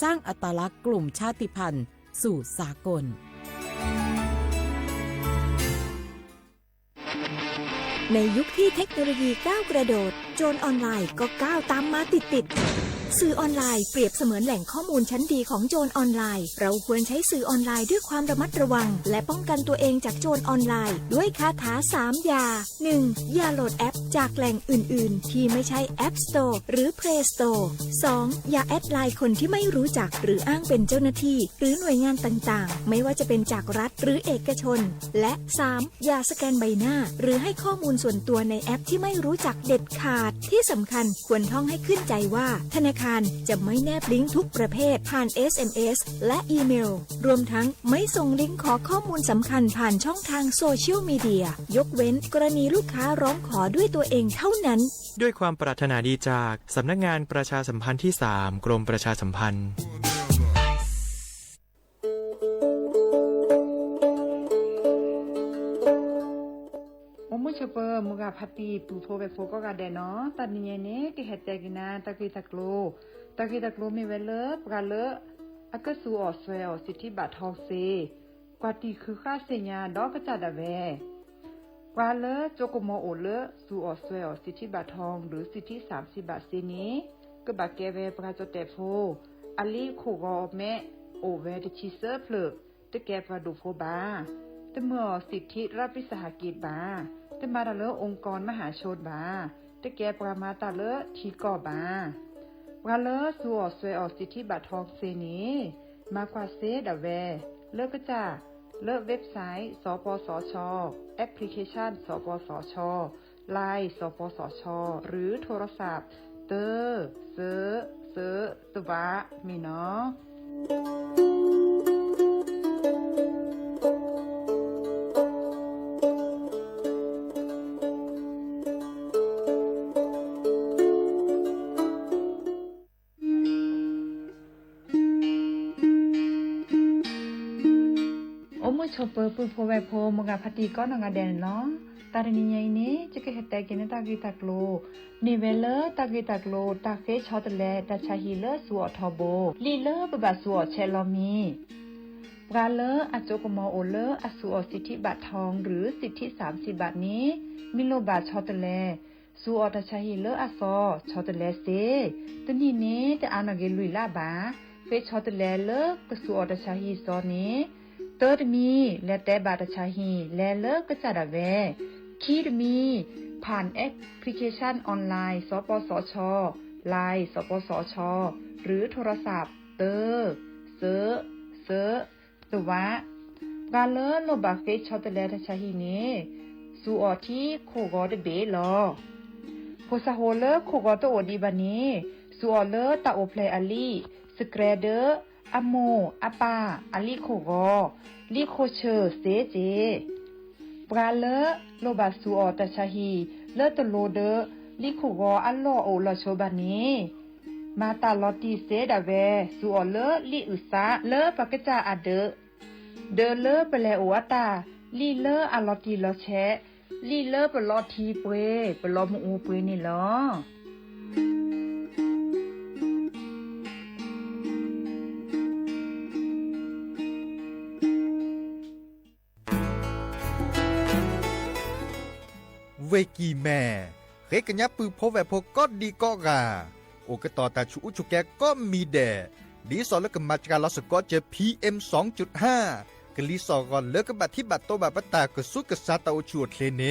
สร้างอัตลักษณ์กลุ่มชาติพันธุ์สู่สากลในยุคที่เทคโนโลยีก้าวกระโดดโจรออนไลน์ก็ก้าวตามมาติดสื่อออนไลน์เปรียบเสมือนแหล่งข้อมูลชั้นดีของโจรออนไลน์เราควรใช้สื่อออนไลน์ด้วยความระมัดระวังและป้องกันตัวเองจากโจรออนไลน์ด้วยคาถา3อย่า 1. อย่าโหลดแอปจากแหล่งอื่นๆที่ไม่ใช่ App Store หรือ Play Store 2. อย่าแอดไลน์คนที่ไม่รู้จักหรืออ้างเป็นเจ้าหน้าที่หรือหน่วยงานต่างๆไม่ว่าจะเป็นจากรัฐหรือเอกชนและ 3. อย่าสแกนใบหน้าหรือให้ข้อมูลส่วนตัวในแอปที่ไม่รู้จักเด็ดขาดที่สำคัญควรท่องให้ขึ้นใจว่าธนาคารจะไม่แนบลิงก์ทุกประเภทผ่าน SMS และอีเมลรวมทั้งไม่ส่งลิงก์ขอข้อมูลสำคัญผ่านช่องทางโซเชียลมีเดียยกเว้นกรณีลูกค้าร้องขอด้วยตัวเองเท่านั้นด้วยความปรารถนาดีจากสำนักงานประชาสัมพันธ์ที่ 3 กรมประชาสัมพันธ์มุชเปอร์มุกาพัตีปูโพเบโฟก็กาเดเนาะตอนนี้เนี่ยกิเฮตใจกินาตะกีตะกโลมีเวลปกาเลอะก็สูออสเวลสิทธิบัตรทองเซกว่าตีคือค่าเสียดอกกระจัดอะแวกว่าเลโจโกโมโอเลสูออสเวลสิทธิบัตรทองหรือสิทธิ30 บาทเซนี้ก็บาเกเวปกาโจเตโฟอลีโคกอแมโอเวตชิเซอร์เพลตะแกปาดูโฟบาตะเมื่อสิทธิรัฐวิสาหกิจบาตะมาตะเลองค์กรมหาชนบาตะแกปรามาตะเลทีก่อบาวาเลสูออสเวอสิทธิบัตรทองเซนี้มากว่าเซดะแวเลิกก็จะเลิกเว็บไซต์สปสชแอปพลิเคชันสปสชไลน์สปสชหรือโทรศัพท์เตอเซตวะมีเนาะชเปอร์ปูโพเวโพมกาพัตีก็นองาเดนเนาะตาเรนิยัยนี้จะเกิดแต่กินตากีตากโลนิเวลตากีตากโลตาเฟชอตเลตาชาฮิเลสัวทอโบลีเลบบะสัวเชลอมีปราเลอโจกมอโอเลอสัวสิทธิบัตรทองหรือสิทธิ30 บาทนี้มิโลบาชอตเลสัวตาชาฮิเลอซอชอตเลเซตนี้นี้จะอานเกลุยลาบาเฟชอตเลเลกสัวตาชาฮิซอนี้เติร์ดมีและแต่บาตชาฮีและเลิกก็จะดาเวคีดมีผ่านแอปพลิเคชันออนไลน์สปสชไลน์สปสชหรือโทรศัพท์เตอร์เซตัวะกาเลโลบาเฟชอตเลตชาฮีนี้สูออที่โคกอดเบลอโคซาโฮเลโคกอตโอดีบานีสูออเลตาโอเพลอลีสเกรเดอร์อะโมอะปาอะลิโคโกลิโคเชอเซเจปราเลโลบาสูออตชาฮีเลตโลเดลิโคโกอัลโลโอลโชบานีมาตาลอติเซดาเวสูออเลลิอุซาเลปะกะจาอะเดเลเปเลโออะตาลิเลอะลอติลอแชลิเลเปลอทีเปเปลอมอูเปนี่ลอเวกีแม่เฮกันยับปือพบแวพก็ดีก็กาโอกตอตาชูอุชุแกก็มีแดดีสอแล้วก็มาจากลอสก็เจอ PM 2.5 กลีสอก่อนเลิกกับบัตรที่บัตรโตบัตรปตากสุกษาตาอุชวดเคเน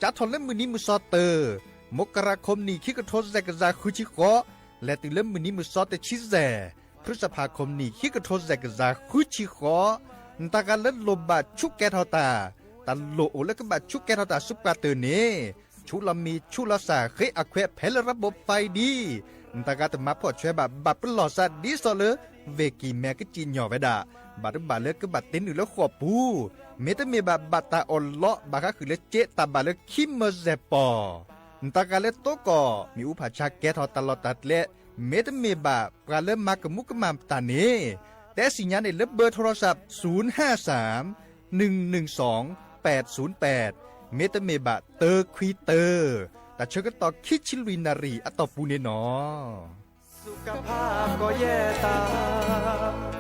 จัดทอนเล่มมือนี้มือซอเตอร์มกราคมนี้คิกโทษแซกซาคุชิโกและติเล่มมือนี้มือซอเตชิแซพฤษภาคมนี้คิกโทษแซกซาคุชิโกตาการเล่นลมบาชุกแกทอตาตันโลโอแล้วก็บัดชุกแกทอตาซุปกาเตอร์เนชุลามีชุลาสาเคยอควเพลระบบไฟดีตากาตมาพอช่วยบัดปลอสัดดีสอเลเวกีแม่ก็จีนหย่อไว้ด่าบัดเลิกก็บัดเต้นอยู่แล้วขวบปูเมตเมบัดตาอลเลาะบักคือเลเจตาบัดเลิกคิมเมเซปอตากาเลโตก็มีอุปชาแกทอตลอดตัดเลเมตเมบัดปลาเลิมมากมุกมามตาเนแต่สิญญาณในเล็บเบอร์โทรศัพท์053-112-808เมตเมบะเตอร์ควีเตอร์แต่เชก็ต่อคิดชิลุยนารีอัตตปูเนนอ กภาพก็แย่ตาม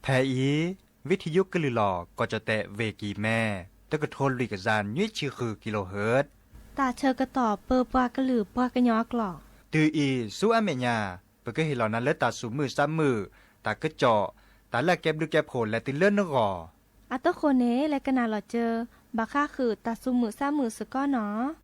แทอีวิทยุกลือหลอก็จะแตะเวกีแม่ตะกะโทนลิกจานยี่ชื่อคือกิโลเฮิรตซ์ตาเชอกระต่อเปอปากระหลือปากระยอกหลอก ตืออีสู้อเมญาเปก็เห็นเหล่านั้นและตาสูมือซ้ำมือตากระเจาะตาละแก็บดูแก็บโผล่และติเลื่อนนกอ อัตโคเนและกนาหลอเจอบาค่าคือตาซุมือซ้ามือสก้อเนาะ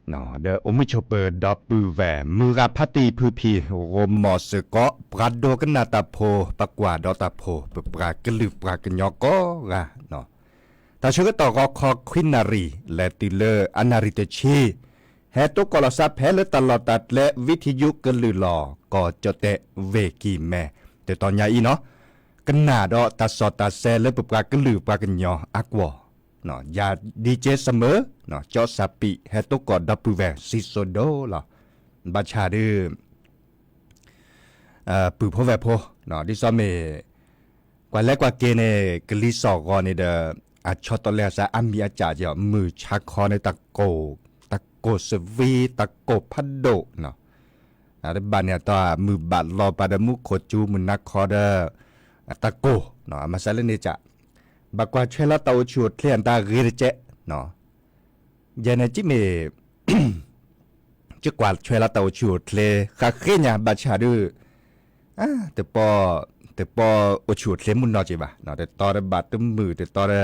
เนาะเดอมิชเปอร์ดอปือแหวมือกับพัตีพือพีโรมมอสเกาะปรัดโดกันนาตาโพปกว่าดอตาโพปรากลือปรากยอกอกะเนาะตาชกต่อก็คอควินารีและติเลอร์อนาริเตชีแฮตุกอลซับแพลตลอดตัดและวิทยุกลือหลอก็จะแตะเวกีแม่แต่ตอนยาอีเนาะกันนาดอตาสอตาแซและปรากลือปรากยออักวอเนาะยาดีเจเสมอเนาะจอสปิแฮตุกอดับแวซิโซโดล่ะบัชาดือปือพแวโพเนาะดิซอเมกว่าแลกว่าเกเนกลิสอกอนี่เดอชอตเลซาอามีอาจาจะมือชักคอในตะโกสวีตะโกพัดโดเนาะ ada banyak toh mubat lo pada mu kocu menak koda tako no masalah ni cak bakwa chela tau chuột klian ta girce no jana chi me chứ quạt chela tau chuột le kha khenya ba cha du te po o chuột le mun no chi ba no te to da ba tum mu te to da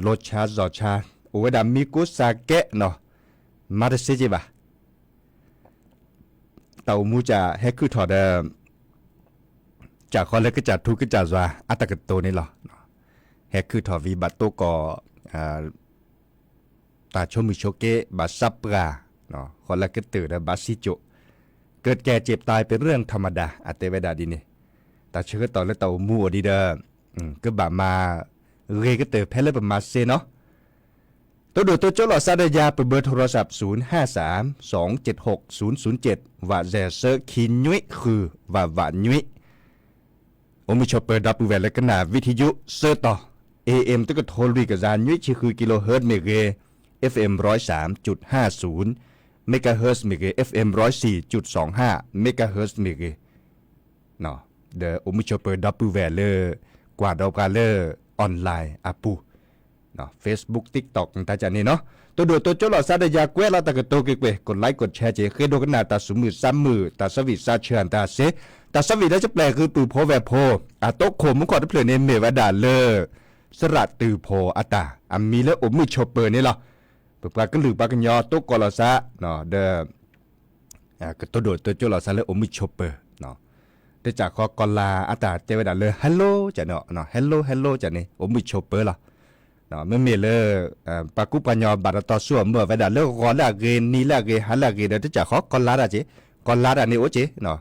lo cha zo cha o da mi ko sa ke no ma de se chi ba tàu mu cha he cứ thọ da chả khó lấy cái chả thu cái chả doa ta cái tô này lọ he cứ thọ vì bà tô có ta cho mi cho cái bà sắp ra nó khó lấy cái từ đó bà xí chỗเกิดแก่เจ็บตายเป็นเรื่องธรรมดาเตเวดาดีนี่แต่เชื่อต่อแล้วเต่ามัวดีเด้อก็บ่ามาเรก็เตอแพ้เลยประมาณเซเนาะตัวดูตัวเจ้าหลอดซาดายาเปิดเบอร์โทรศัพท์0532760007ว่าแจเซอร์คินยุ้ยคือว่ายุ้ยผมมีชอบเปิดดับเบิลแหวนและขนาดวิทยุเซอร์ต่อ AM ตัวก็โทรรีกับจานยุ้ยชื่อคือกิโลเฮิรตซ์เมกะ FM 103.50 เมกะเฮิรตซ์เมกะ FM 104.25 เมกะเฮิรตซ์เมกะเนาะเดี๋ยวผมมีชอบเปิดดับเบิลแหวนเลยกว่าดอกกันเลยออนไลน์ปูเนาะ Facebook TikTok ต่างๆนี่เนาะตัวดูตัวเจ้าหลอดซาดายาเกวลาตะกะโตเกกดไลค์กดแชร์เจเคยดูกันหน้าตาสุมือซ้ำมือตาสวิตซาเชิญตาเซตาสวิตได้จะแปลคือปือโพแวโพโตโคมมุกอดเพลเนเมวดาเลสระตือโพตามีและอมมือชอปเปอร์นี่ล่ะปปากะลือปากะยอโตกอลซะเนาะเดก็ตัวดูตัวเจ้าหลอดซาเลอมมือชอปเปอร์เนาะได้จากคอกอลาตาเจวดาเลฮัลโหลจะเนาะฮัลโหลจะนี่อมมือชอปเปอร์ล่ะเนาะเมื่อเมเลปากุปัญญาบาร์ตอส่วนเมื่อเวลาเลิกกอลาเกนี่ละเกฮัลลาเกเดี๋ยวจะขอกอลาดาเจกอลาดานี่โอเจเนาะ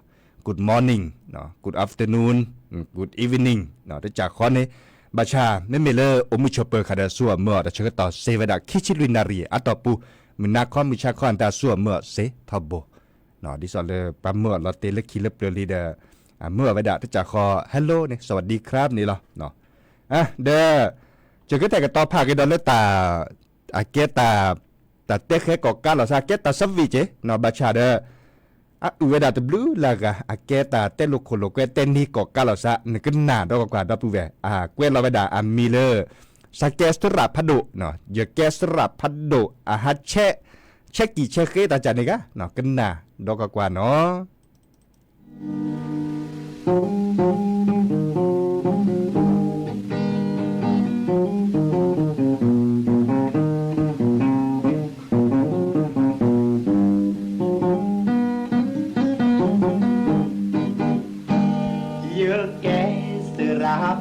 good morning เนาะ good afternoon good evening เนาะจะขอนี่บาชาเมื่อเมเลอมุชอปเปอร์คาดาส่วนเมื่อจะเชิญต่อเซเวดาคิชิลินารีต่อปูมินาคอมิชาคอนตาส่วนเมื่อเซทับโบเนาะดิสอเลปาเมื่อเราเตเลคิเลเปลีเดเมื่อเวลาจะขอฮัลโหลนี่สวัสดีครับนี่เหรอเนาะเด้อจะก็แต่ก็ต่อภาคกันดอลเลตาเกตาเตะแค่กอกาหรอซาเกตาสวีเจนอบาชาเดอเวดาตบลูลากะเกตาเตลุโคโลเกเตนี่กอกาหรอซานึกหน้าดอกกว่าดอปูเวเกวลาเวดามีเลสเกสตราพัดโดเนาะยเกสตราพัดโดฮัดเชกิเชเกตาจานิกะเนาะกันหน้าดอกกว่าเนาะ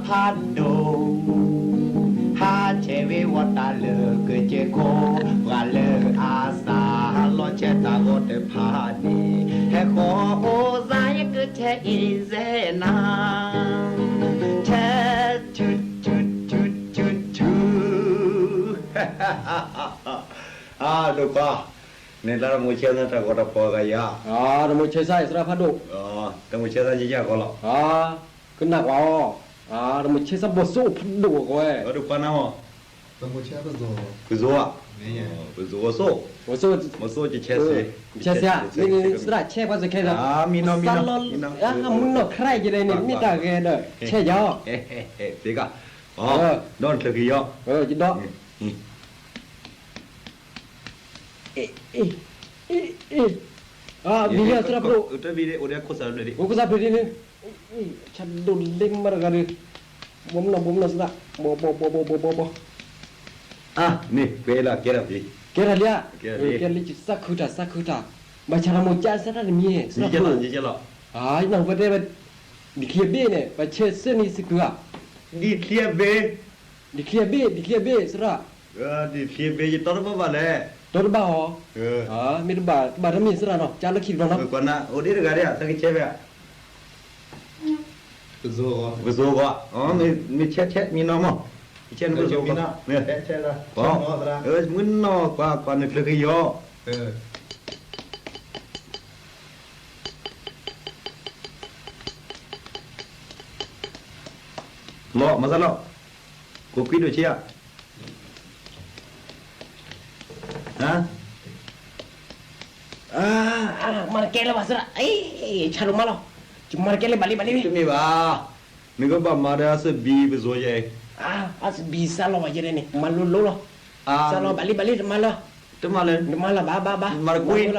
พัดโดฮาเชวิวัตาเลกเจโกวาเลอาสาลอนเชตาโกเตพาดีเฮโคโอซายกเชอีเซนาเชชุชุดูป่ะเนี่ยเราโมเชนตะโกตะพอกายาเราโมเชใส่สระพัดโดเราโมเชนตะยิ่งยากกว่าหรอขึ้นหนักว่าเราไม่ใช่สับบสู้พันดุกเว้ยดูปะน้องเราไม่ใช่ปัสโซ่ปัสโซ่นี่ปัสโซ่สู้ปัสโซ่ปัสโซ่จะเช่สิเช่สินี่สระเช่ปัสโซ่แค่ไหนมีน้องมึงน้องใครจะได้เนี่ยไม่ต่างกันเลยเช่ยอเด็กอ่ะนอนเถื่อยอจินดอมีเยอะสระปลุกตัววิดีโอเดี๋ยวโฆษณาเลยดิโฆษณาเลยดิฉันดูเล่มมาแล้วกันดิบุ้มนะสินะโบนี่เวลาเกิดอะไรเกิดอะไรจิสักขุดามาชาลาโมจ้าสักนั่นมีเหรอนี่จะหรอนั่งไปได้ไปดิเคลียเบ้เนี่ยไปเช็ดเส้นนี่สิกูอ่ะดิเคลียเบ้สิระดิเคลียเบ้จะต้นบ้าเลยต้นบ้าเหรอมีต้นบ้าทำมีสิระเนาะจ้าละคิดว่าเนาะก่อนนะโอ้ดีเลยกันเนี่ยสักกี่เช็ดอ่ะ不做过，没切，你那么，以前不做过，没有切了，没那挂那这个药，老没啥了，我归着去啊，มา markele basra. Chalo malo. Cuma markele balik. Tumi ba. Nego ba mara se bi bezo ye. As bisa lo aja ni. Malu lo. Salo balik malo. Tu malen. Malah ba. Mar kui.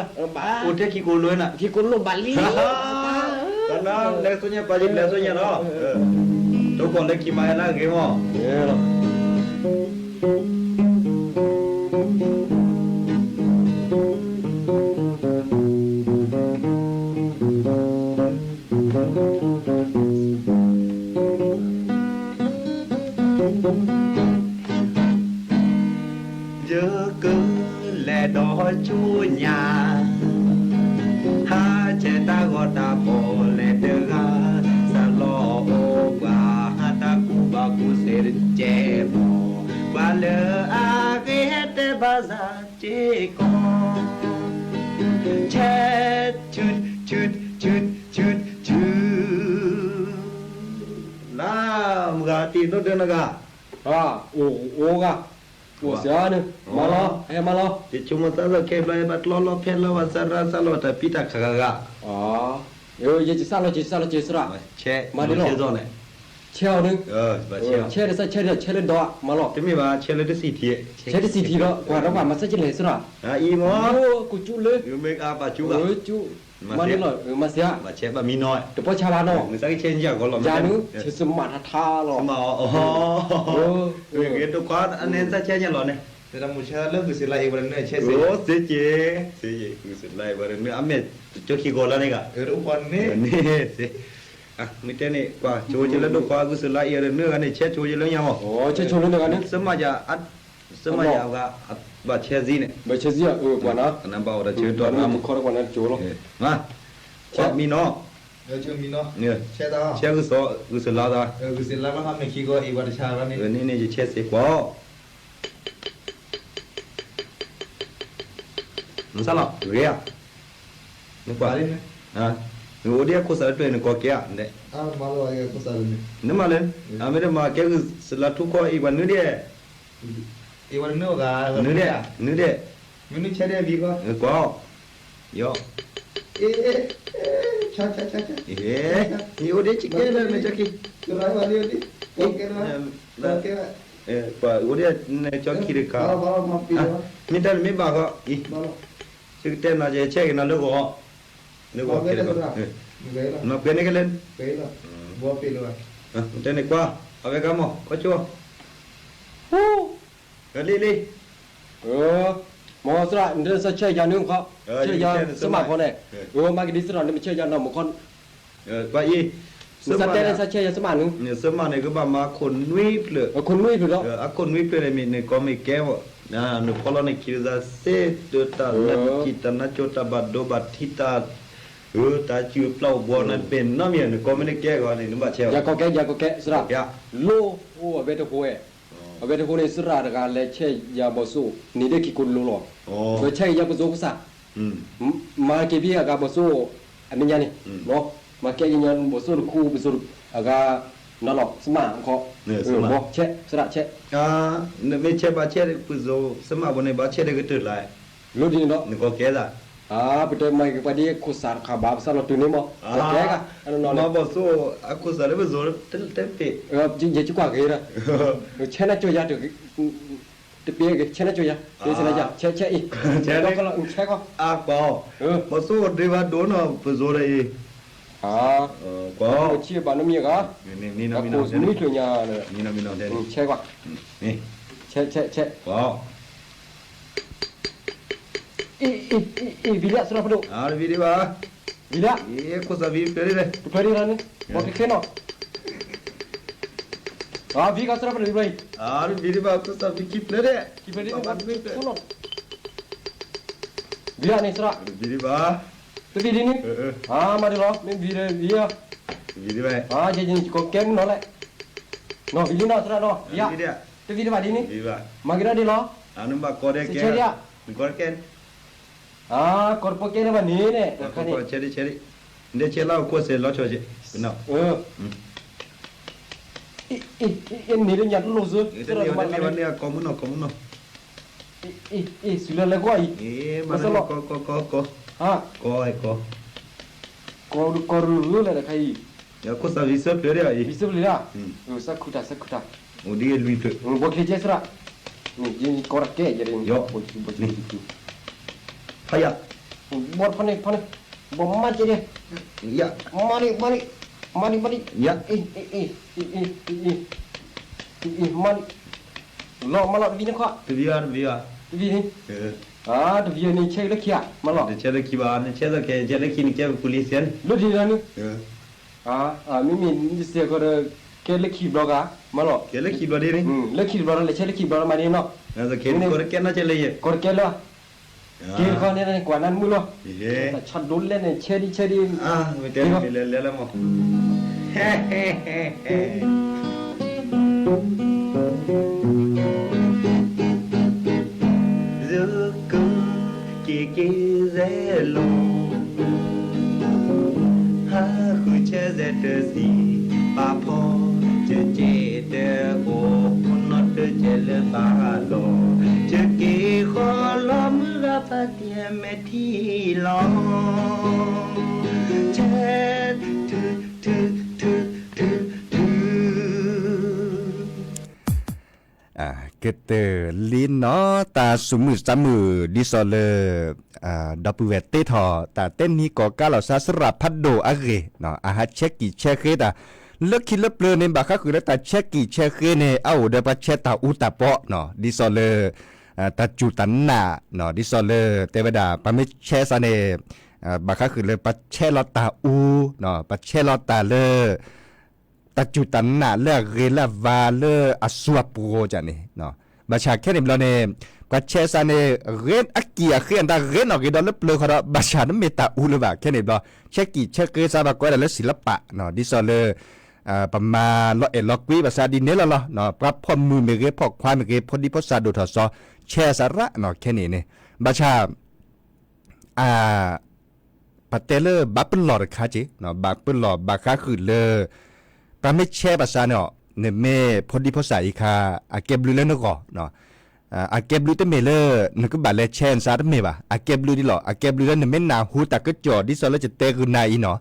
Udah ki kulo na. Ki kulo balik. Karena lesonya pajak lesonya no. Tu kon le ki mai na ke mo. Giờ cứ lẽ đó chúa nhà ha chế ta gọi ta bỏ lẽ đưa ha sa lo ô bà ha ta cụ bà cụ sẽ chế bỏ bà lỡ à cái hết để bà ra chế con chế chút làm gà tin nó đưa nó gà Ô ga. Ủa sao nữa? Malo. Thì chúng ta là kẹp lại bắt lo phèn lo và sa lo ta pita khagaga. Giờ chỉ sao lo chỉ sra. Che, mà đi che rồi này. Treo nữa. Và treo. Che để che lên đó malo. Thế mi ba che lên xì thiệt. Che để xì thì đó, quả đó quả mà sẽ chỉ lấy sra. Y mó. Cô chú lên. Make up bà chú à. Chú. Mà đi rồi, mà sẽ. Bà che bà mi nói. Để bỏ cha bà nó. Người ta cái trên giờ có lòng. Cha nữa, chỉ sum mặt tha rồi. Mà cái đồ quá anh nên ra che nhà lò này. Thế là một che lớp cứ sẽ lại vào nữa che sẽ. Sẽ chế cứ sẽ lại vào nữa ấm mệt cho khi gọi là này cả. Đúng con nè. Nè. Người ta này quả chú chỉ lên đồ quá cứ sẽ lại vào nữa anh này che chú chỉ lên nhau. Che chú lên được anh. Sớm mà giờ ăn sớm mà giờ cả bà che gì này. Bà che gì à? Quả nó. Anh bảo là chơi toàn một con quả nó chú rồi. Mà. Che mi nó. chưa mi nó Nè. che đó Che cứ sợ lao ra. cứ xin lắm nó mình khi có ý vật cha ra này Này che sẽ quá. Nó sao nào? Ghê à? Nó quá đi. Người đi có sợ chuyện nó có kia đấy. mà lo cái có sao này Nếu mà lên, mấy mà cái là thu coi ý vật nữa đi. ý vật nữa cả Nữa đi. mình che đây vì có Quá. Yo. cha Nhiều đi chỉ kia lên cho kia. cái này vào đi ok Quả uống đi cho kia được cả. mà pi Mình ta mới bảo họ. Chứ tên là gì chơi nó được họ. Được họ kia được. Nó quên cái lên. bố pi luôn Tên này qua. Ở đây cam có chưa? Đi. Mà sra, nên sẽ chơi giờ nữa không? Chơi giờ sớm mà con này. Mà cái đi sra nên chơi giờ nào một con. Vậy. Sớm mà nên sẽ chơi giờ sớm mà nữa. Sớm mà này cứ bảo mà con nuôi được. Con nuôi được đó. Con nuôi được mình có mình kéo. Nó kalau này kia ra sẽ được ta là kita na chota bát do bát thita. Ta chịu plau bò nó bên nó miền có mình kéo gọi này nó bảo treo. Giờ có cái sra. Lô, ở bên đó ấy. Ở bên đó này sra được cái chơi giờ bảo số. Ní đây kia con lô rồi. Rồi chơi giờ bảo số sao? Mà cái việc cái bảo số anh mình này, nó mà cái nhân bảo số khu bảo số cái nó lọc smart khó. Bỏ chơi sra chơi. Nếu chơi bà chơi được rồi, sớm mà bọn này bà chơi được cái từ lại. Lô đi đó. Nó có kéo ra. Betul mai kepada kusar khabar pasal tu ni mo. Okey ka? Ano Mà bảo số aku sợ bây giờ tempe. Jadi cukup ke dah. China cuya tu. Tepi ke China cuya. Di sana aja. Cek i. Cek kalau cek kau. Bảo. Bảo số đi vào đó nó bây giờ đây. Có. Chia bán miếng ka? Ni nó Aku sendiri tu nya. Ni nó đây. Cek kau. Ni. Cek. Có. Bila sudah peduk. Video ba. Bila? Aku sabi peri deh. Peri dah ni. Okey kena. Vi ka sudah peduk baik. Video ba aku sabi keep le deh. Keep le deh. Bila ni sudah. Video ba. Tu video ni. Mari lo. Ni video. Video ba. Jadi kau kem no le. No video no sudah no. Ya. Video. Tu video ba ni. Video ba. Magira di lo. Anu ba kode ke. Sedia. Kode ke. Korpo ke ni ni. Kau ceri. Dia celau aku se lo choje. Benar. Ini dia nyat lu su. Ini komuno. Sudah le kau ai. Mana kau. ฮะ ก็ไอ้ก็ ก็รู้เลยนะใคร เดี๋ยวก็สาวิสเปรี้ยวอี วิสุเลยอ่ะสักคุตา โอ้ดีลุยเถอะ บอกเลยเจสระนี่ยิงกอร์เกย์จะเรียนบอกนี่ พยะ บอกพันนี่บอกมาเจเดีย ยะ มานี่ยะ มันรอมาหลอดวีนี่ข้อ ตัวเบียร์ วีนี่ตัววีนี่เช็คแล้วขี้อ่ะมาหลอด เดี๋ยวเช็ดขี้บ้านเช็ดแล้วแกเช็ดแล้วขี้นี่แกเป็น police ยัน รู้ดีแล้วนี่ไม่มีเสียก็แกเล็กขี้บล็อกอ่ะมาหลอด แกเล็กขี้บ้านดินี่ เล็กขี้บล็อกเลยเช็ดเล็กขี้บล็อกมาดีเนาะ แล้วแกนี่ก็แกน่าจะเลย กอร์เกย์แล้วเกี่ยวข้าวเนี่ยกว่านั้นมือหรอ เฮ้ แต่ชัดดุลเล่นเนี่ยเชดี ไม่เต้นเล่นมั้งเฮ้Zuku kiki zelo ha khuche zetsi papo cheche de o not jele balo cheki kholom ga patie meti lo chen tuเกเตอร์ลินเนาะตาสมือสมือดิซอเลดับเบิลเวตเตทอตาเต้นนี้ก็กาลาซาสระพัดโดอะเกเนาะอาหารเช็คกี่เช็คตาเลิกคิดเลิกเปลือยในบักคือแล้วตาเช็คกี่เช็คเนี่ยเอาเดปเชตาอุตาปอเนาะดิซอเลตาจูตันนาเนาะดิซอเลเตวดาปะไม่เชซาเนบักคือเลยปะเชลอตาอูเนาะปะเชลอตาเลตัจุตันนาเลือกเรลาวาเลอสวปูโรจานี่เนาะบาชาแค่นี้เราเนี่ยก็เชสาเนี่ยเรนอักกียเขียนตาเรนออกกี่ดอลลาร์เปลือกเขาบาชานั้นเมตาอูเลยบ่าแค่นี้เราเช็คกี่เช็คเกซาบากอยแล้วศิลปะเนาะดิซอเลประมาณ100 ภาษาดินเนลเนาะปรับพอมือเมเกพอควายเมเกพอดีพอซาดูทอซอแชสาระเนาะแค่นี้เนี่ยบาชาปะเตเลบับเปิลลอร์คาจิเนาะบับเปิลลอร์บาคาคือเลปราไม่แช่ภาษาเนาะเนี่ยแม่พอดีภาษาอีกค่ะอาเก็บลือแล้วเนาะเนาะอาเก็บลือแต่เมเลนึกว่าเลเชนซาตเมบ่ะอาเก็บลือดิหรออาเก็บลือแล้วเนี่ยแม่นาหูตะก็จอดิซอลจะเตกุนายเนาะ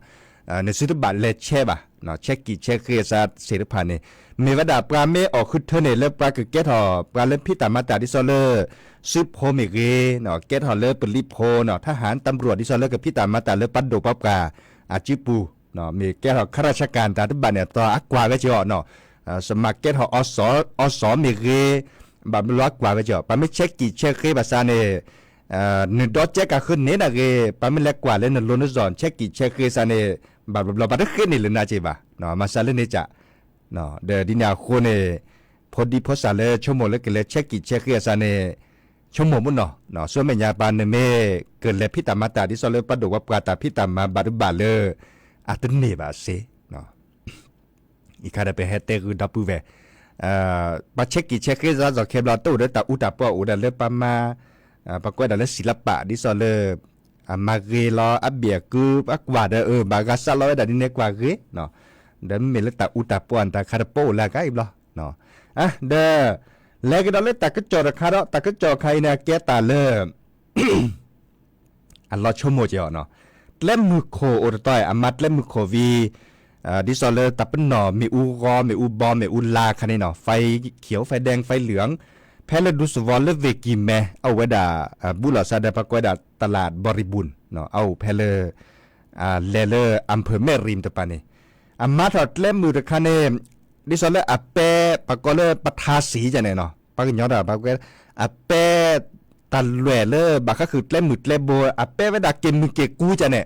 เนี่ยสุดบาเลเชบ่ะเนาะเช็คกี่เช็คเคซาเสรพันเนี่ยเมวดาปราเมออกคือเธอเนี่ยเลิกปราคือเกทอปราเลิกพิตามาตาดิซอลซุปโพเมเกเนาะเกทอเลิกเป็นลิโพเนาะทหารตำรวจดิซอลกับพิตามาตาเลิกปัดโดปับกาอาจิปูเนาะมีแก้วข้าราชการแต่ทุกบันเนี่ยต่ออักกว่าก็จะเนาะสมัครแก้วอสมีเกบับล็อกกว่าก็จะปะไม่เช็คกี่เช็คภาษาเนี่ยหนึ่งดอเช็คก็ขึ้นเนี่ยนะเกปะไม่เล็กกว่าเลยนะโลนซอนเช็คกี่เช็คภาษาเนี่ยบับเราบัดขึ้นนี่เลยนะเจ๊บ่ะเนาะมาซาเลเนี่ยจะเนาะเดี๋ยวดินาคนเนี่ยพอดีพอซาเลชั่วโมงแล้วก็เลยเช็คกี่เช็คภาษาเนี่ยชั่วโมงมุ่งเนาะส่วนแม่ยาปานเนี่ยเมเกิดแล้วพิตามาตาที่ซอเลปัดดูว่าปราตาพิตามาบารุบาเลอาตเนบาเซเนาะอีกคาได้ไปเฮเตคือดับปูเวปะเช็คกี่เช็คคือจะเคบลาตู้เดตาอุตาปออุดาเลปามาปะกวยดาเลศิลปะดิซอเลมาเกลออับเบียกูอักวาเดบากาซาลอยดาดิเนกว่าเกเนาะเดมเมเลตาอุตาปอนตาคาร์โปลากาอีบลอเนาะเดแล้วก็ดาเลตากจอคาร์ตากจอใครเนี่ยแกตาเลอัลลอชโมเจอเนาะเล่มมือโคโอตต้อยอามัดเล่มมือโควีดิซอเลตับเป็นหน่อมีอูกอมีอูบอมมีอูลาคันนี้เนาะไฟเขียวไฟแดงไฟเหลืองแพลดูสวอลเลเวกิแมเอาไว้ด่าบุหลาซาเดปะกวยด่าตลาดบริบูรณ์เนาะเอาแพลเลเลอำเภอแม่ริมตะปานี่อามัดเล่มมือตะคันนี้ดิซอเลอเปปะกอเลปะทาสีจังเนี่ยเนาะปะกยอดปะกวยอเปตันแหวเลบักก็คือเล่มมืดเล่มโบอเป้ไว้ดักเกมมือเกกูจะเนี่ย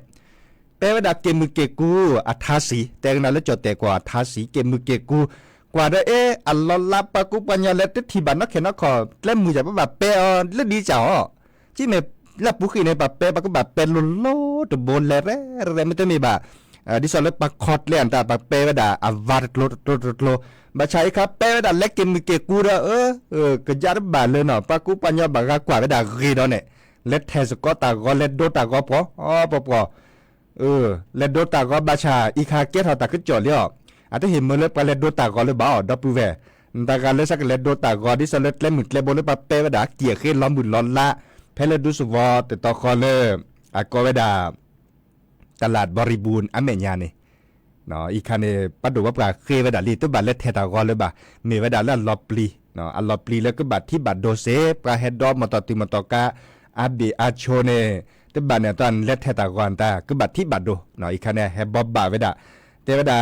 เป้ไว้ดักเกมมือเกกูอัทาสีแต่งนั้นแล้วจดแต่กว่าทาสีเกมมือเกกูกว่าเด้ออัลลอฮ์ลับปะกูปัญญาเล็ดที่บ้านนักเขียนนักขอเล่มมือจะแบบเป้เล่ดีจ่อที่เมลับปุขีในแบบเป้ปะก็แบบเป็นลุโลตบนเลยไม่ต้องมีแบบดิสอลปะคอดเล่นแต่ปะเป้ไว้ดักอวาร์โลมาใช้ครับเป้ไว้ดักเล็กเกมมือเกกูเด้อก็ยาบาเลยเนาะปะกูปัญญาบากกว่าไว้ดักรีดอนเนี่ยเล็ดเทสก็ตากก็เล็ดโดตากก็พอปอเล็ดโดตากก็บาชาอีคาเกตเขาตาขึ้นจอดเลี้ยวอาจจะเห็นมือเล็ดไปเล็ดโดตากก็เลยบ้าดับปูเวตาการเล็ดสักเล็ดโดตากก็ดิสเล็ดเล็ดหมุดเล็ดบนเล็ดปะเป้ไว้ดักเกี่ยขึ้นล้อมบุญล้อละเพลดูสวอแต่ต่อคอเลย ก็เวดาตลาดบริบูรณ์อเมญานี่เนาะอีคันเนี่ยปัดดูว่าปลาเคเวดาลีตัวบัตรเล็ดเทตากรเลยบ่ามีเวดาแล้วลอปลีเนาะอัลลอปลีแล้วก็บัตรที่บัตรโดเซปลาเฮดดอมมอตอติมอตอกาอาบีอาโชเนตัวบัตรเนี่ยตอนเล็ดเทตากรตาก็บัตรที่บัตรดูเนาะอีคันเนี่ยเฮบอบบาเวดาเทเวดา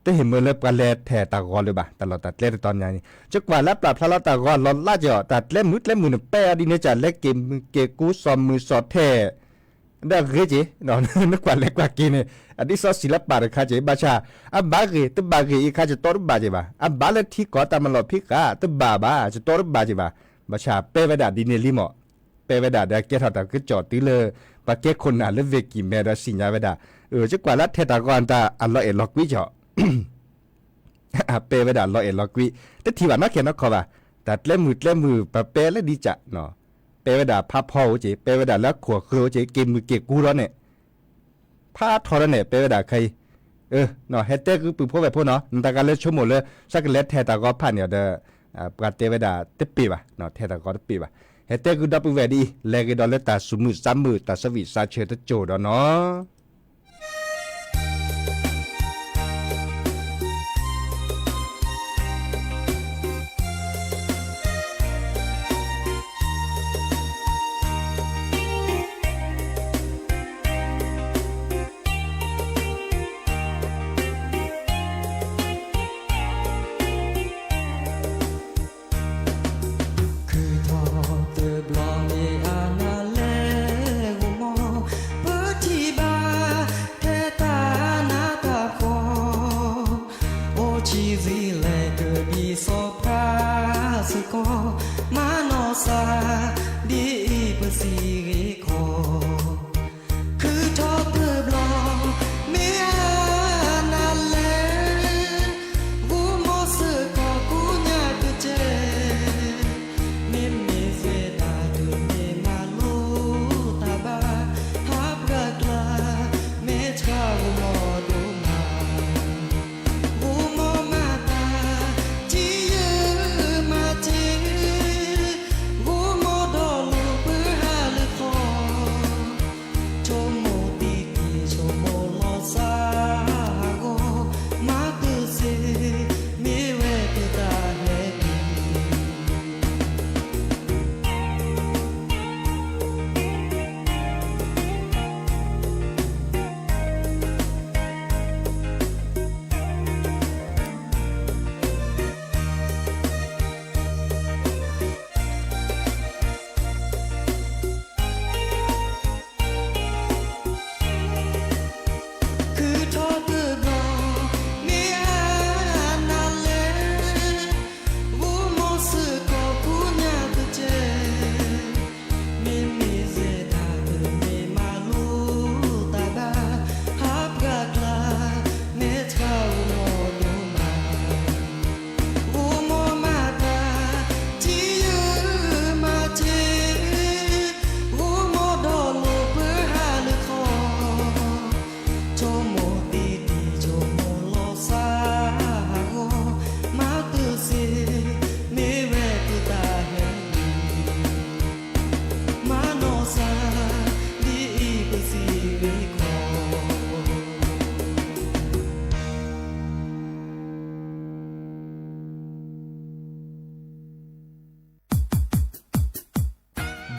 ตัวเห็นมือเล็บกันเล็ดเทตากรเลยบ่าตลอดตัดเล็ดตอนนี้จักว่าแล้วปรับพระตากรลอล่าจ่อตัดเล็บมือเนี่ยแปะดินเนี่ยจัดเล็กเกมเกกูซอมมือสอดเทได้เกจินอนนึกว่าเล็กกว่ากินเนี่ยอันนี้ซอศิลปะเลยค่ะเจ๊บาชาอับบากีตัวบากีอีกค่ะจะตัวบาจีบ่าอับบาเลที่ก่อตามมันหลอดพิกาตัวบาจะตัวบาจีบ่าบาชาเปเวดาดินเนลิมอเปเวดาเด็กเกทัดตะก็จอดตีเลยปะเกคนน่ะเลเวกิเมดาสิญญาเวดาจักว่าละเทตากรตาอัลลอฮ์เอล็อกวิจ่อเปเวดาอัลลอฮ์เอล็อกวิแต่ที่ว่านักเขียนนักขอบ่าแต่เล่มมือปะเปและดีจ่ะเนาะเปเวดาพาพ่อเจ๊เปเวดาแล้วขัวครัวเจ๊เกมมือเกกูร้อนเนี่ยพาทอร์เนี่ยเปเวดาใครเนาะเฮเต้คือปืนพวกแบบพวกเนาะตาการเล่นชั่วโมงเลยสักเล็ดแทตากอผ่านเนี่ยเด้อปราเตเวดาเตปีบ่ะเนาะแทตากอเตปีบ่ะเฮเต้คือดับเบิลเวดีเลกดอลเลตาสุมือซ้ำมือตาสวิซาเชตโจดเนาะ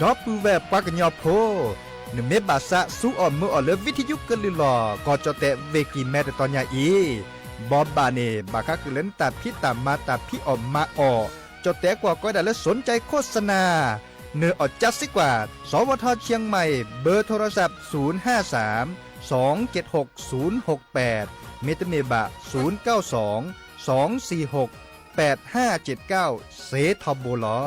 ดอปูแบบปากญอโพนเมบาสะสู้อ่อนมืออ่อนเลวิทยุกลือหลอก็จะแต่เวกิแม่แต่ตอนยาอีบอบบาเนบาคักเล่นตัดพี่ตามมาตัดพี่ออกมาออจะแต่กว่าก็ได้แล้วสนใจโฆษณาเนื้ออดจัดสิกว่าสวทเชียงใหม่เบอร์โทรศัพท์053 276 068เมตเมบะ092 246 8579เซทอโบลอ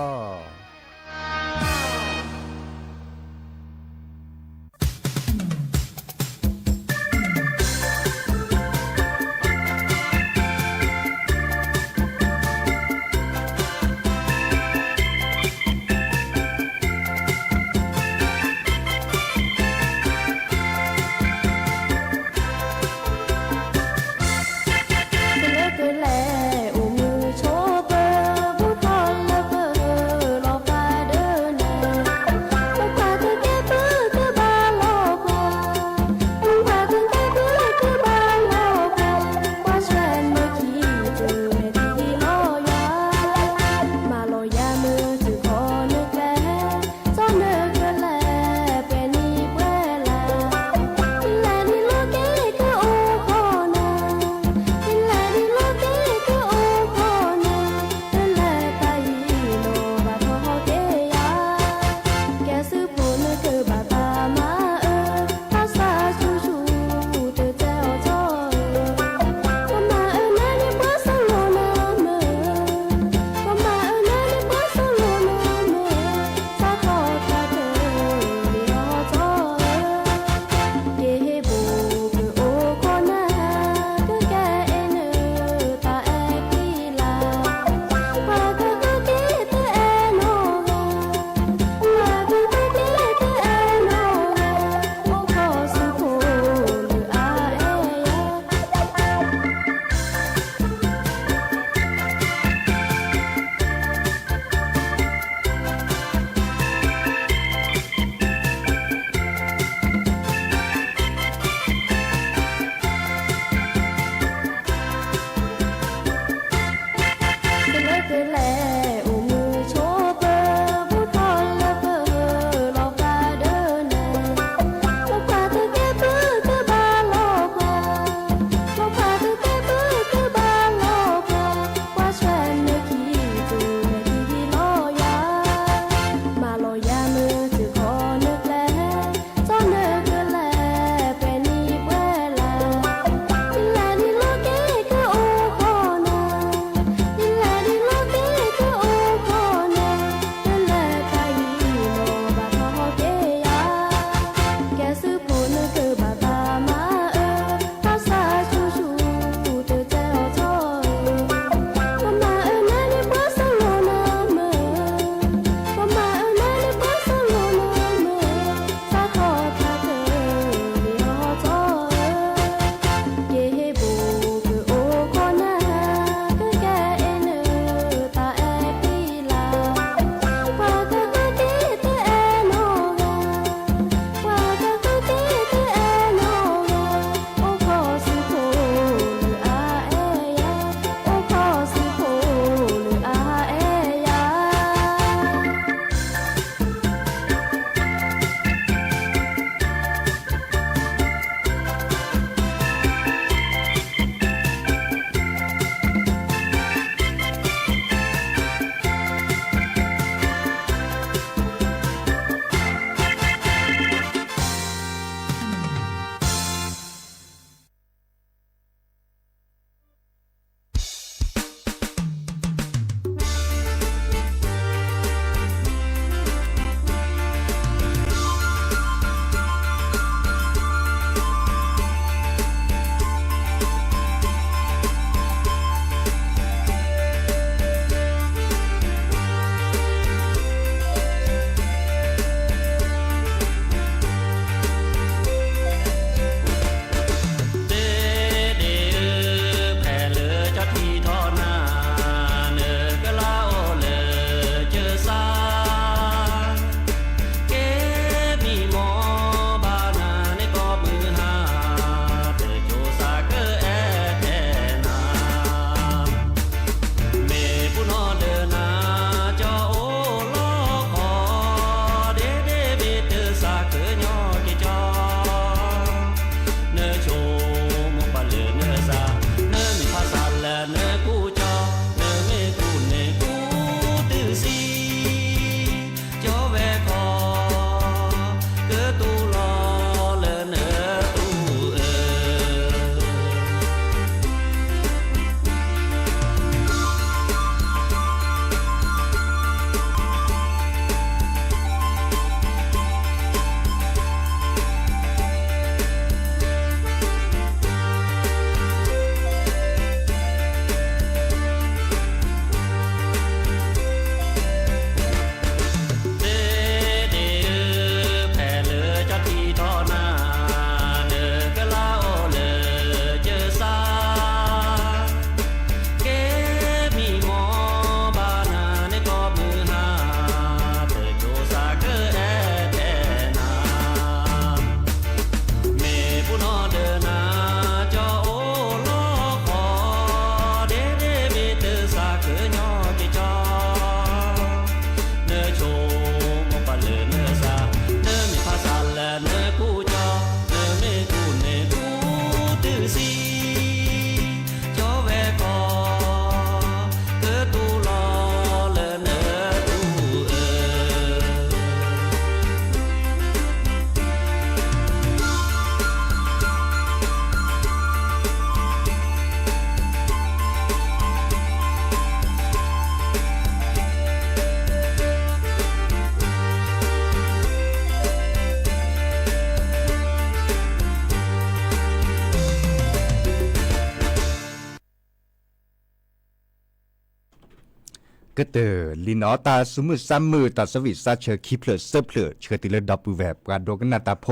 ก็เตอลีนอตาสมุซ้ำมือตัดสวิซาเชอคิเพลเซเพลเชอติเลดับปูแวบกาโดกันนาตาโพ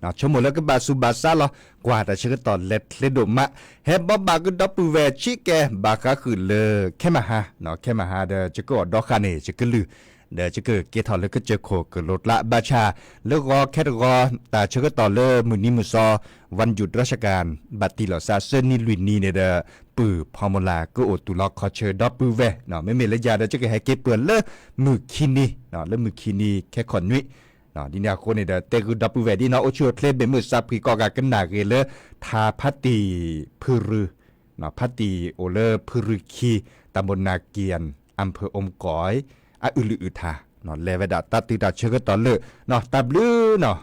นะชั่วโมงแล้วก็บาสุบาซาลอกว่าแต่เชอตอนเล็ดเลดมะเฮบบอบาก็ดับปูแวชิแกบาคาคือเลแค่มาฮะนะแค่มาฮะเดจะก็ดอกคาเนจะก็ลือเดี๋ยวจะเกิดเกทอแล้วก็เจอโคเกิดรถละบาชาแล้วรอแค่รอแต่เชื่อต่อเลยมือนี้มือซอวันหยุดราชการบัตติหลอซาเซนี่ลุยนี่เนี่ยเด้อปื้อพอมลาก็อดตุลอกคอเชอดับปื้อแวเนาะไม่มีระยะเดี๋ยวจะเกิดให้เก็บเปื่อนเลยมือคินี่เนาะแล้วมือคินี่แค่ขอนนุ้ยเนาะดินยาโคเนี่ยเด้อแต่คือดับปื้อแวดีเนาะโอชัวเพลเบมือซาพรีกอกากันหนาเกลเลยทาพัตติพือรือเนาะพัตติโอเลอพือรือคีตำบลนาเกียนอำเภออมก๋อยอะอึลือทานอนเลวดาตัดติดาเชื่อก็ตอนเลยนอตับลือเนาะ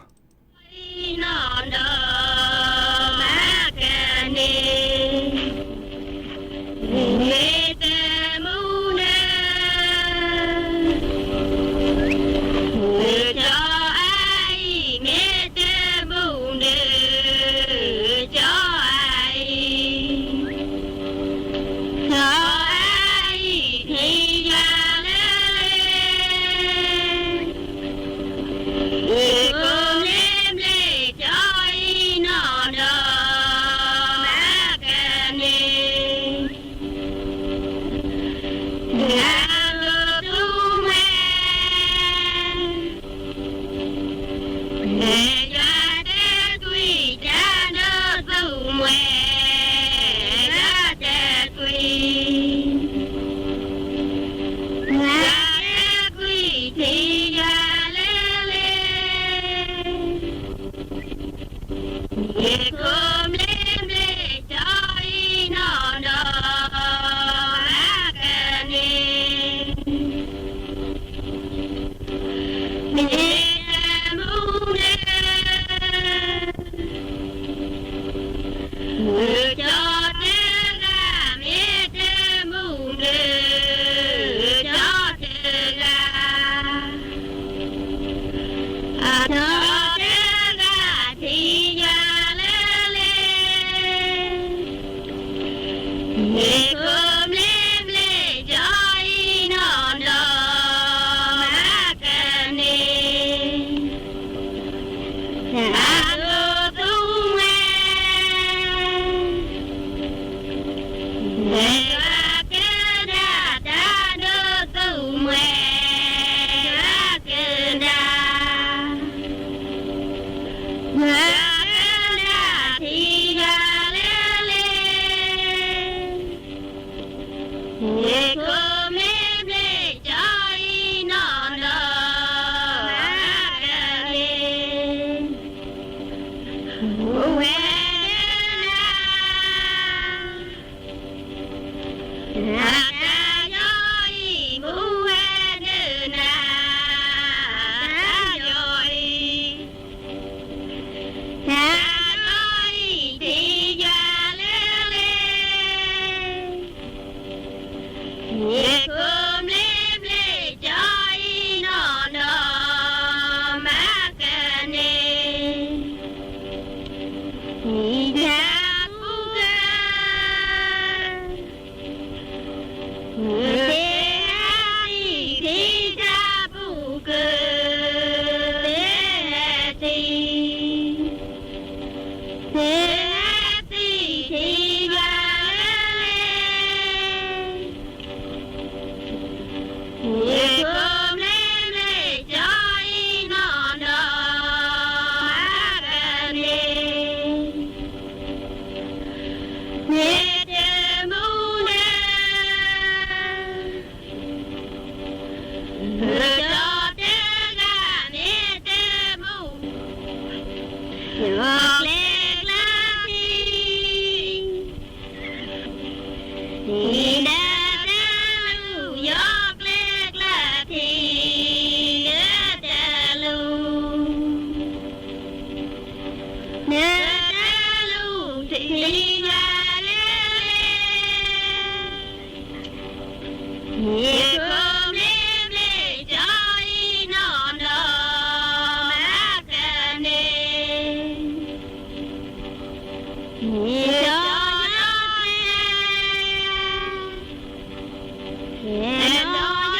Yeah.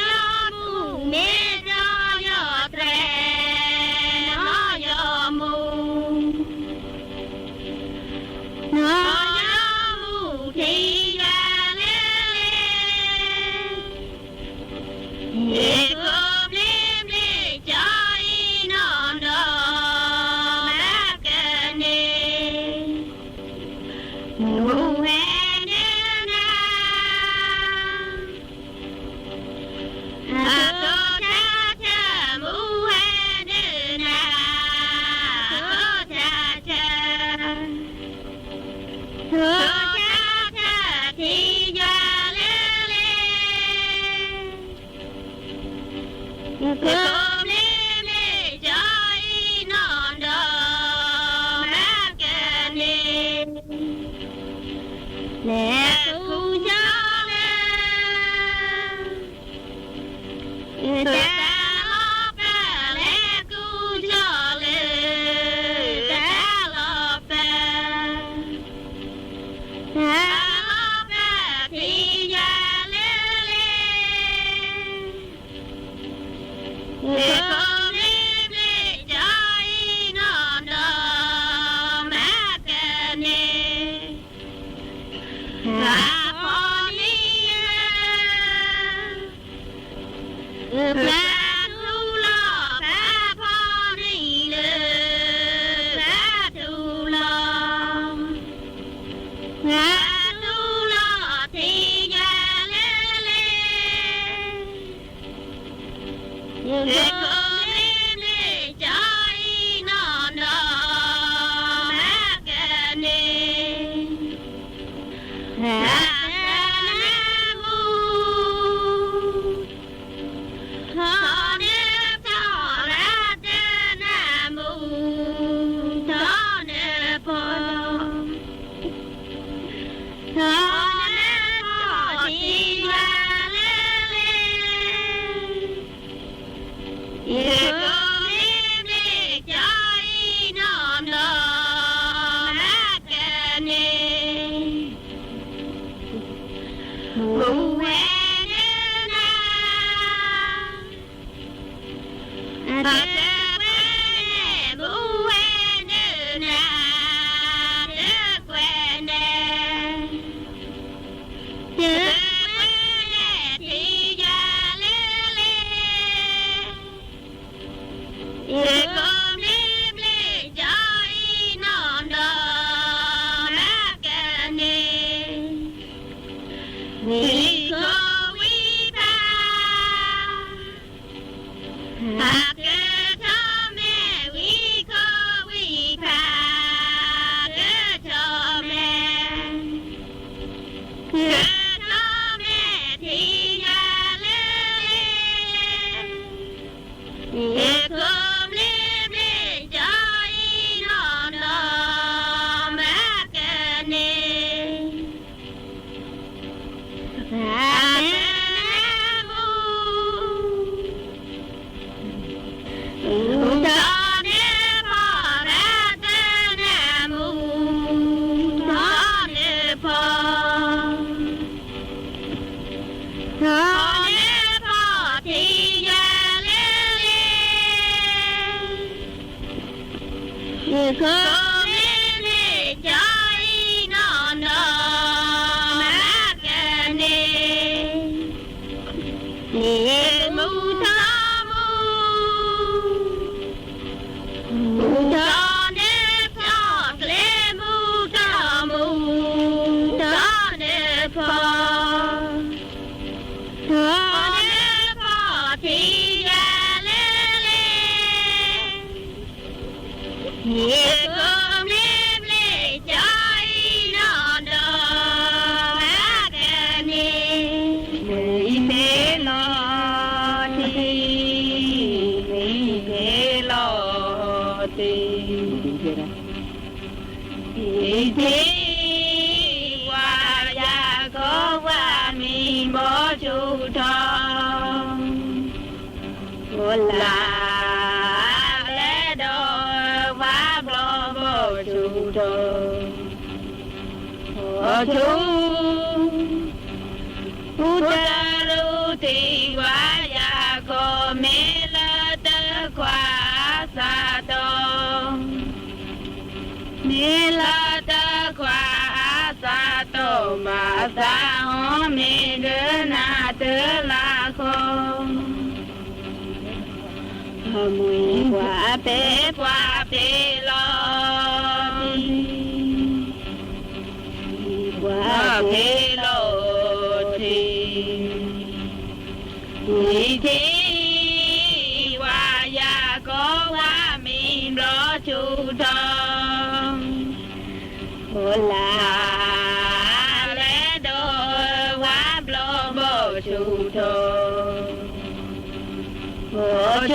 Oh chú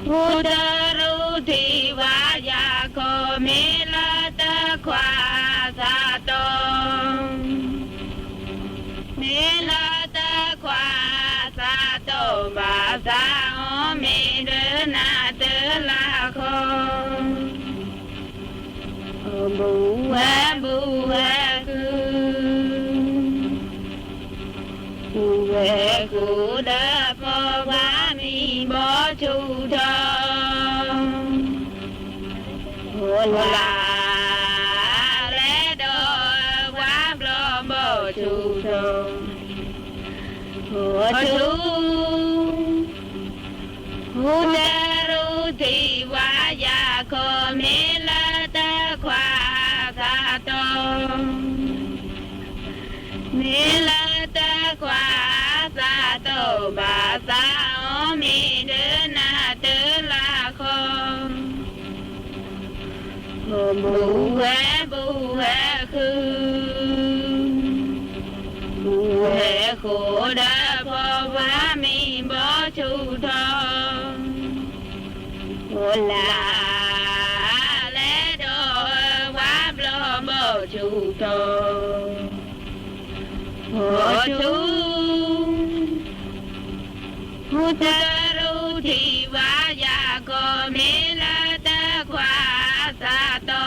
hô đa ru thì vá ya cô mi la ta khoa sa tô mi la ta khoa sa tô ba sa ô mi đứa na tư la khô bu ha ku đa po ba mi bo chu thơ la lẽ đô quá lo bo chu thơ chú hu đa ru thì wa ya ko mi la ta khoa sa tô mi la ta khoa sa tô ba sa ô mi đứa na tư la khô bu he khô đa po va mi bo chu thơ la lẽ đô quá lo bo chu thơ chú hô ta ru thì vá ya cô mi la ta khoa sa tô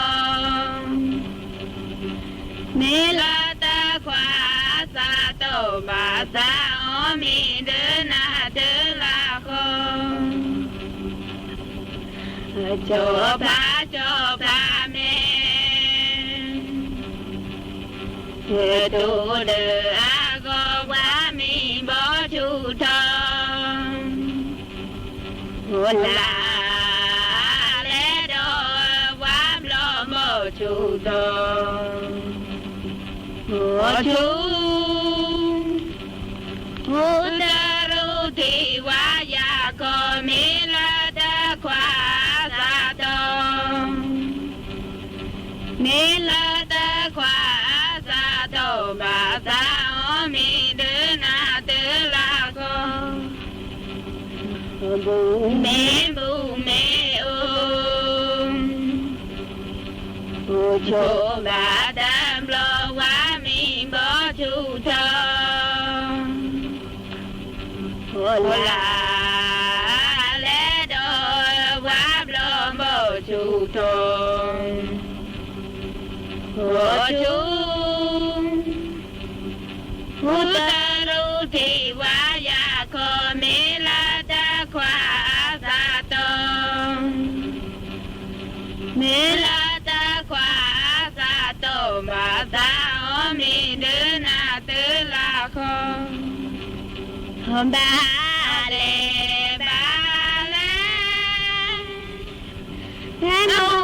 mi la ta khoa sa tô ba sa ô mi đứa na tư la khô cho pha mê tu đờ a go quá mi bo chu thơ la lẽ đô quá lo bo chu thơ chú hô ta ru thì wa ya ko mi la ta khoa sa tô mi la ta khoa sa tô ba sa ô mi đứa na tư la khô bu mê cho ba đam lo quá mi bo chu thơ la lẽ đô quá lo bo chu thơ chú hô ta ru thì wa ya ko mi la ta khoa sa tô mi la ta khoa sa tô ma sa ô mi đứa na tư la khô ba lê no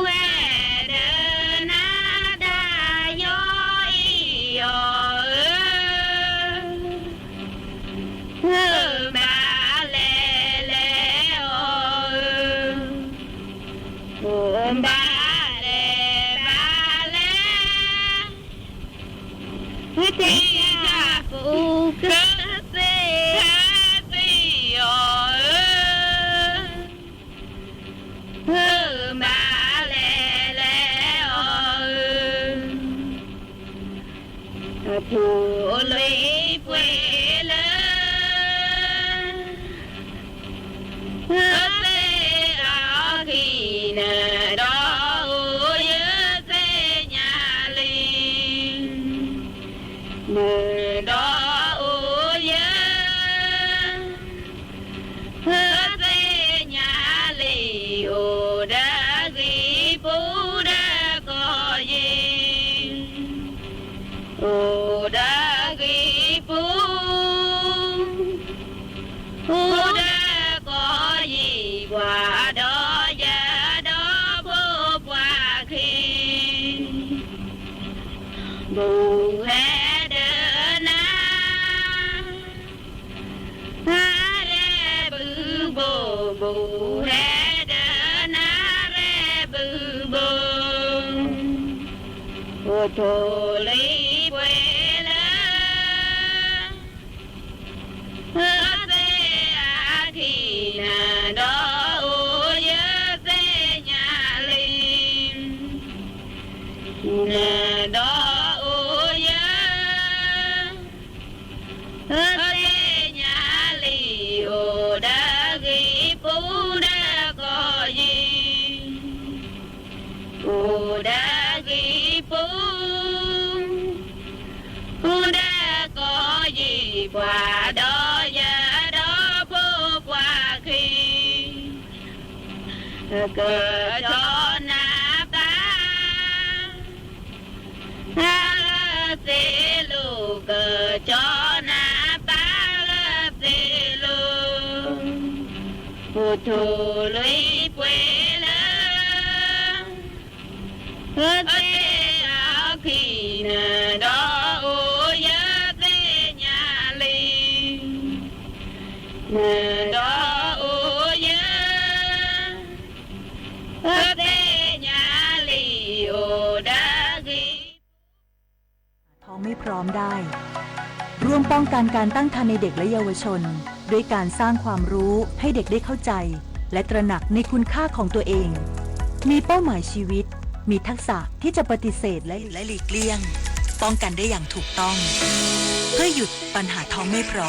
Thủ lũy quê lớn Hãy ở khi nè đó Hãy xe nhà linh Nè đó Hãy xe nhà lì Ô đã ghi phú đã có gì Ô đã ghi phú Phú đã có gì qua đó giá đó vô qua khi Bù hé đỡ ná Há rê bư bồ bù hé đỡ ná rê bư bồ Ô thô lý quê lớn Hơ tê กว่าดอยาดอผู้กว่าขีเกิดชนนาตาฮาเซลูเกิดชนนาตาเซลูผู้ถูลุยป่วยเฮ้ยเอาขี้เนดอโอยเตญาลีเนดอโอยเตญาลีโอดากี ท้องไม่พร้อมได้ร่วมป้องกันการตั้งครรภ์ในเด็กและเยาวชนด้วยการสร้างความรู้ให้เด็กได้เข้าใจและตระหนักในคุณค่าของตัวเองมีเป้าหมายชีวิตมีทักษะที่จะปฏิเสธและหลีกเลี่ยงป้องกันได้อย่างถูกต้องเพื่อหยุดปัญหาท้องไม่พร้อม